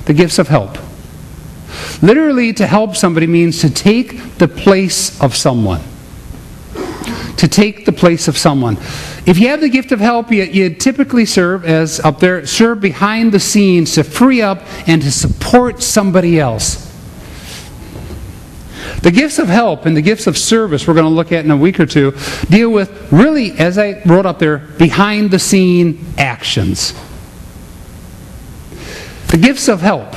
The gifts of help. Literally, to help somebody means to take the place of someone. To take the place of someone. If you have the gift of help, you typically serve as up there, serve behind the scenes to free up and to support somebody else. The gifts of help and the gifts of service we're going to look at in a week or two deal with, really, as I wrote up there, behind the scene actions. The gifts of help.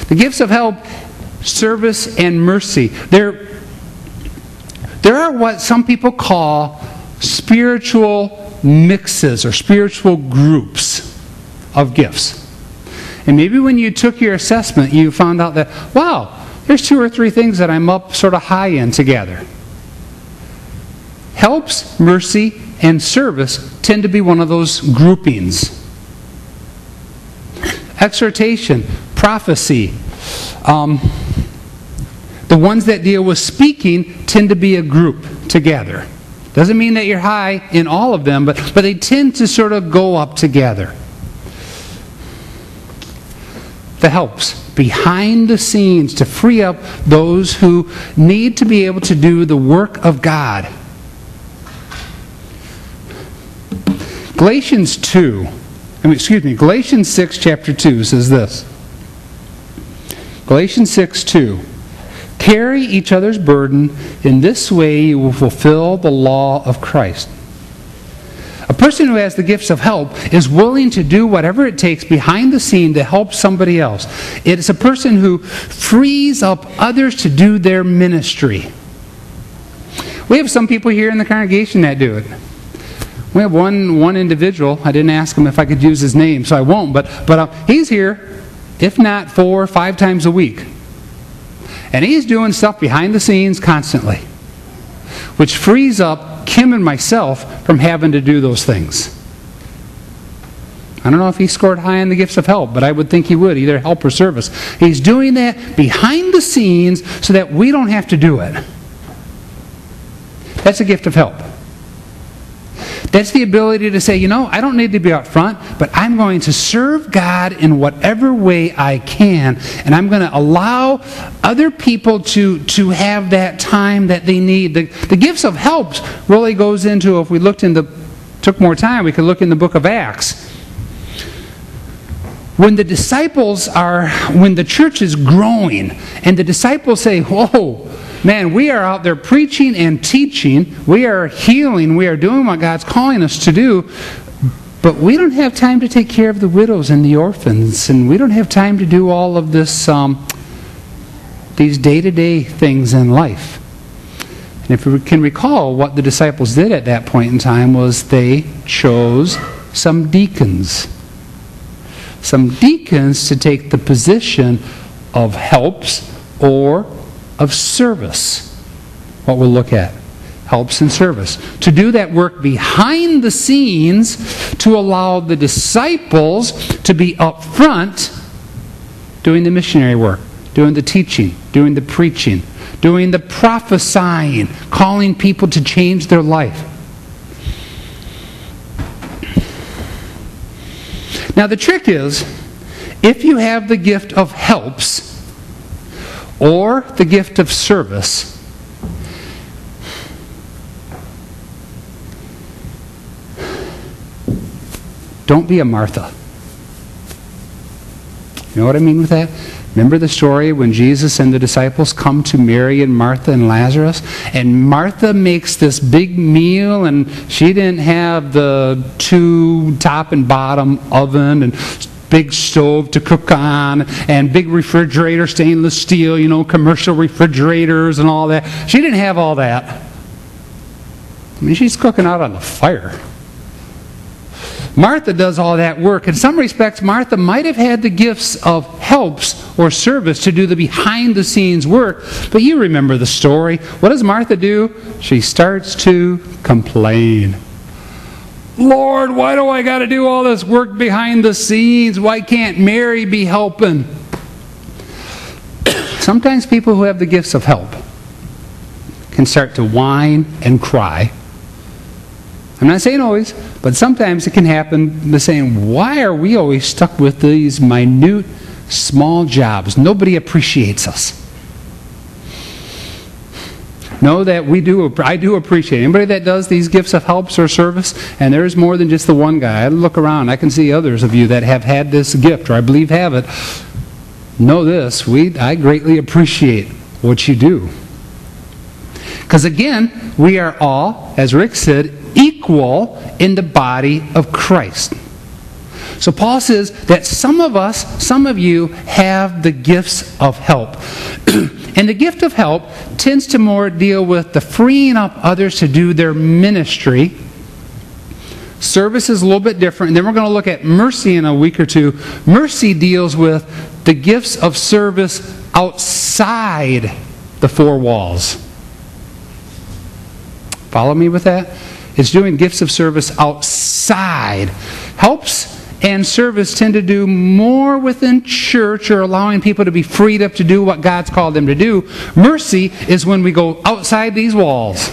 The gifts of help, service, and mercy. There are what some people call spiritual mixes or spiritual groups of gifts. And maybe when you took your assessment, you found out that, wow, there's 2 or 3 things that I'm up sort of high in together. Helps, mercy, and service tend to be one of those groupings. Exhortation, prophecy, the ones that deal with speaking tend to be a group together. Doesn't mean that you're high in all of them, but they tend to sort of go up together. The helps, behind the scenes, to free up those who need to be able to do the work of God. Galatians 6 chapter 2 says this. Galatians 6:2. Carry each other's burden. In this way you will fulfill the law of Christ. A person who has the gifts of help is willing to do whatever it takes behind the scene to help somebody else. It is a person who frees up others to do their ministry. We have some people here in the congregation that do it. We have one individual. I didn't ask him if I could use his name, so I won't. But he's here, if not 4 or 5 times a week. And he's doing stuff behind the scenes constantly, which frees up Kim and myself from having to do those things. I don't know if he scored high on the gifts of help, but I would think he would, either help or service. He's doing that behind the scenes so that we don't have to do it. That's a gift of help. That's the ability to say, I don't need to be out front, but I'm going to serve God in whatever way I can, and I'm going to allow other people to have that time that they need. The gifts of helps really goes into, if we took more time, we could look in the book of Acts. When the church is growing, and the disciples say, whoa, man, we are out there preaching and teaching. We are healing. We are doing what God's calling us to do. But we don't have time to take care of the widows and the orphans. And we don't have time to do all of this, these day-to-day things in life. And if we can recall, what the disciples did at that point in time was they chose some deacons. Some deacons to take the position of helps or of service. What we'll look at. Helps and service. To do that work behind the scenes to allow the disciples to be up front doing the missionary work, doing the teaching, doing the preaching, doing the prophesying, calling people to change their life. Now the trick is, if you have the gift of helps or the gift of service, don't be a Martha. You know what I mean with that? Remember the story when Jesus and the disciples come to Mary and Martha and Lazarus? And Martha makes this big meal, and she didn't have the 2 top and bottom oven and big stove to cook on and big refrigerator, stainless steel, commercial refrigerators and all that. She didn't have all that. I mean, she's cooking out on the fire. Martha does all that work. In some respects, Martha might have had the gifts of helps or service to do the behind-the-scenes work, but you remember the story. What does Martha do? She starts to complain. Lord, why do I got to do all this work behind the scenes? Why can't Mary be helping? Sometimes people who have the gifts of help can start to whine and cry. I'm not saying always, but sometimes it can happen. The saying, why are we always stuck with these minute, small jobs? Nobody appreciates us. Know that I do appreciate anybody that does these gifts of helps or service, and there's more than just the one guy. I look around, I can see others of you that have had this gift, or I believe have it. Know this, I greatly appreciate what you do. Because again, we are all, as Rick said, equal in the body of Christ. So Paul says that some of you have the gifts of help. And the gift of help tends to more deal with the freeing up others to do their ministry. Service is a little bit different. And then we're going to look at mercy in a week or two. Mercy deals with the gifts of service outside the four walls. Follow me with that? It's doing gifts of service outside. Helps and service tend to do more within church, or allowing people to be freed up to do what God's called them to do. Mercy is when we go outside these walls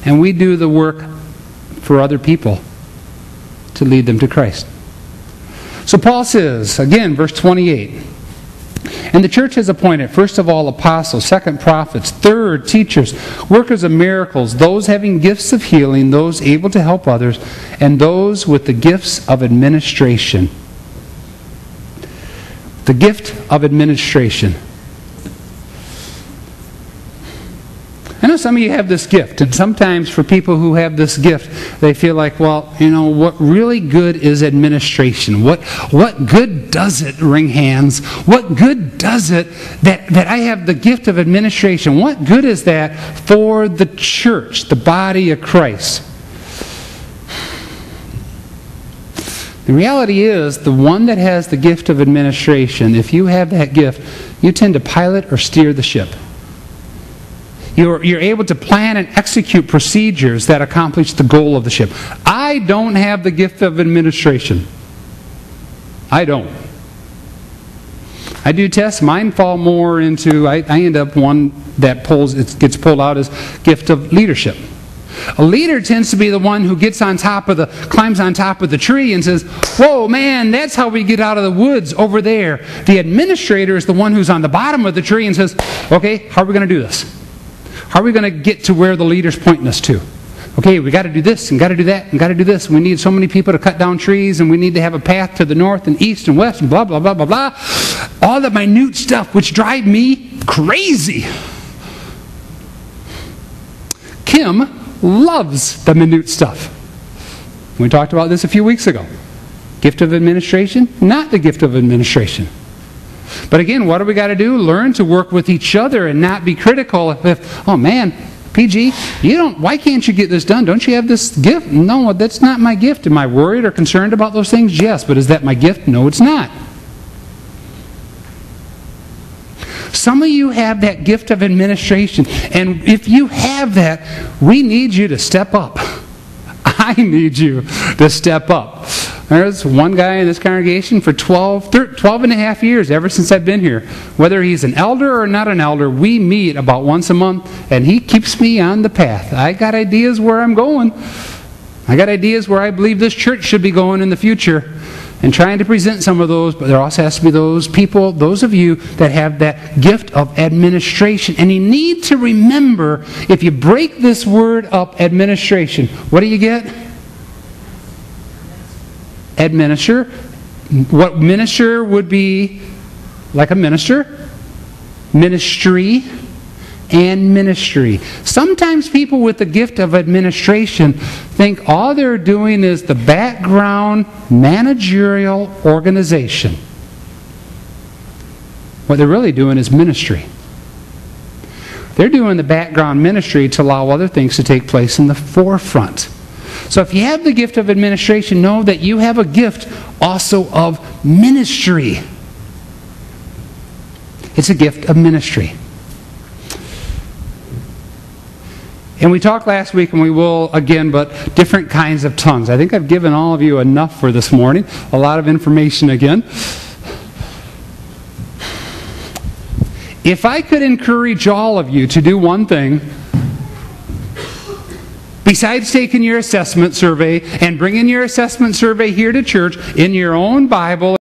and we do the work for other people to lead them to Christ. So Paul says, again, verse 28, and the church has appointed, first of all, apostles, second, prophets, third, teachers, workers of miracles, those having gifts of healing, those able to help others, and those with the gifts of administration. The gift of administration. I know some of you have this gift, and sometimes for people who have this gift, they feel like, well, what really good is administration? What good does it, ring hands? What good does it that I have the gift of administration? What good is that for the church, the body of Christ? The reality is, the one that has the gift of administration, if you have that gift, you tend to pilot or steer the ship. You're able to plan and execute procedures that accomplish the goal of the ship. I don't have the gift of administration. I don't. I do tests. Mine fall more into, I end up one that gets pulled out as gift of leadership. A leader tends to be the one who climbs on top of the tree and says, whoa, man, that's how we get out of the woods over there. The administrator is the one who's on the bottom of the tree and says, okay, how are we going to do this? How are we going to get to where the leader's pointing us to? Okay, we got to do this and got to do that and got to do this. We need so many people to cut down trees, and we need to have a path to the north and east and west and blah, blah, blah, blah, blah. All the minute stuff which drive me crazy. Kim loves the minute stuff. We talked about this a few weeks ago. Gift of administration, not the gift of administration. But again, what do we got to do? Learn to work with each other and not be critical. If, oh man, PG, why can't you get this done? Don't you have this gift? No, that's not my gift. Am I worried or concerned about those things? Yes, but is that my gift? No, it's not. Some of you have that gift of administration, and if you have that, we need you to step up. I need you to step up. There's one guy in this congregation for 12 and a half years, ever since I've been here. Whether he's an elder or not an elder, we meet about once a month, and he keeps me on the path. I got ideas where I'm going. I got ideas where I believe this church should be going in the future, and trying to present some of those, but there also has to be those people, those of you that have that gift of administration. And you need to remember, if you break this word up, administration, what do you get? Administer. What minister would be like a minister? Ministry and ministry. Sometimes people with the gift of administration think all they're doing is the background managerial organization. What they're really doing is ministry. They're doing the background ministry to allow other things to take place in the forefront. So if you have the gift of administration, know that you have a gift also of ministry. It's a gift of ministry. And we talked last week, and we will again, but different kinds of tongues. I think I've given all of you enough for this morning. A lot of information again. If I could encourage all of you to do one thing, besides taking your assessment survey and bringing your assessment survey here to church in your own Bible,